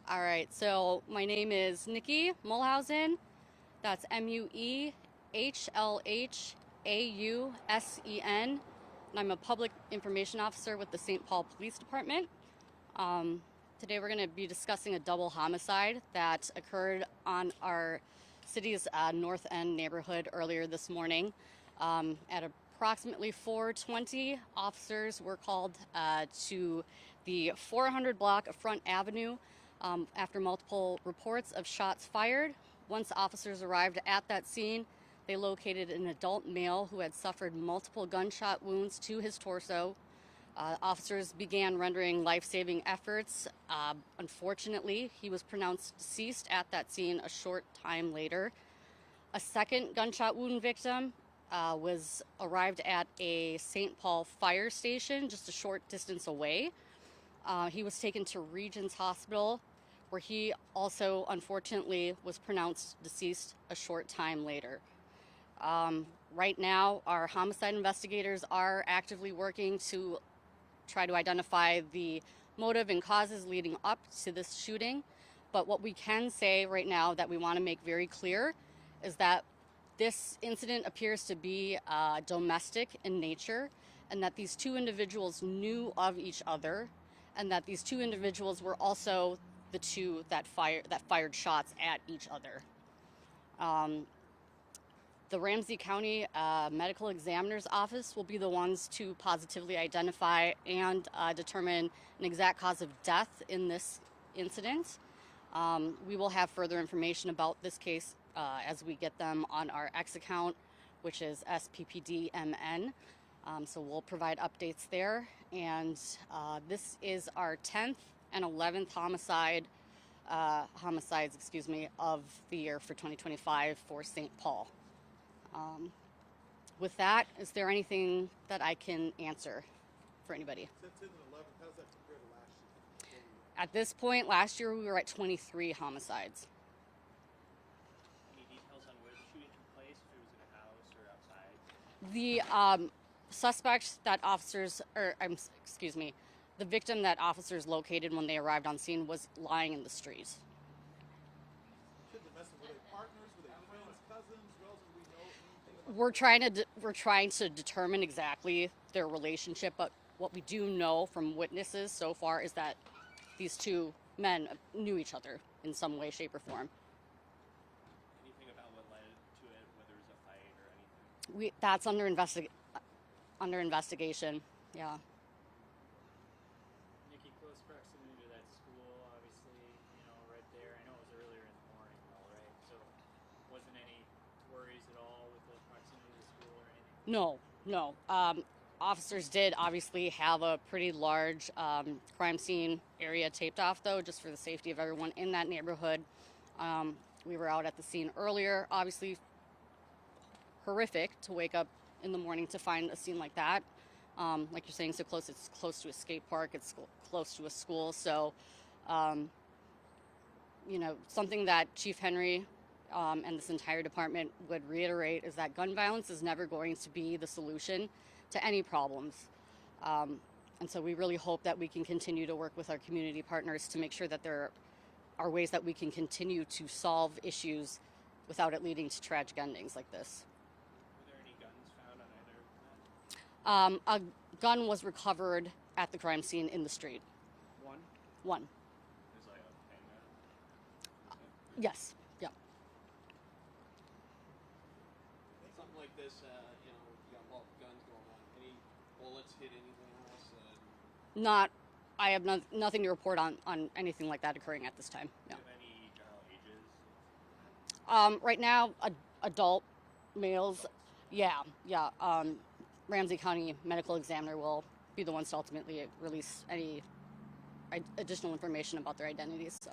All right, so my name is Nikki Mulhausen. That's Muehlhlausen, and I'm a public information officer with the St. Paul Police Department. Um, Today we're going to be discussing a double homicide that occurred on our city's North End neighborhood earlier this morning. At approximately 4:20, officers were called to the 400 block of Front Avenue after multiple reports of shots fired. Once officers arrived at that scene, they located an adult male who had suffered multiple gunshot wounds to his torso. Officers began rendering life-saving efforts. Unfortunately, he was pronounced deceased at that scene a short time later. A second gunshot wound victim was arrived at a St. Paul fire station just a short distance away. He was taken to Regents Hospital, where he also unfortunately was pronounced deceased a short time later. Right now, our homicide investigators are actively working to try to identify the motive and causes leading up to this shooting. But what we can say right now that we want to make very clear is that this incident appears to be domestic in nature, and that these two individuals knew of each other, and that these two individuals were also the two that fired shots at each other. The Ramsey County Medical Examiner's Office will be the ones to positively identify and determine an exact cause of death in this incident. We will have further information about this case as we get them on our X account, which is SPPDMN. So we'll provide updates there. And this is our 10th and 11th homicides, of the year for 2025 for St. Paul. With that, is there anything that I can answer for anybody? Since 10 and 11, how does that compare to last year? At this point, last year we were at 23 homicides. Any details on where the shooting took place, if it was in a house or outside? The suspect that the victim that officers located when they arrived on scene was lying in the street. Were they partners? Were they friends, cousins, relatives? Do we know anything about We're trying to determine exactly their relationship, but what we do know from witnesses so far is that these two men knew each other in some way, shape, or form. Anything about what led to it, whether it was a fight or anything? That's under investigation. Yeah. Nikki, close proximity to that school, obviously, right there. I know it was earlier in the morning, though, right? So, wasn't any worries at all with the proximity to the school or anything? No. Officers did obviously have a pretty large crime scene area taped off, though, just for the safety of everyone in that neighborhood. We were out at the scene earlier. Obviously, horrific to wake up in the morning to find a scene like that. Like you're saying, it's close to a skate park, it's close to a school. So, something that Chief Henry and this entire department would reiterate is that gun violence is never going to be the solution to any problems. And so we really hope that we can continue to work with our community partners to make sure that there are ways that we can continue to solve issues without it leading to tragic endings like this. Were there any guns found on either of them? A gun was recovered at the crime scene in the street. One. It was like a handgun? Yes. Yeah. Something like this, you got multiple guns going on. Any bullets hit anything else? I have nothing to report on anything like that occurring at this time. No. Do you have any general ages? Right now, adult males. Yeah. Ramsey County Medical Examiner will be the ones to ultimately release any additional information about their identities. So.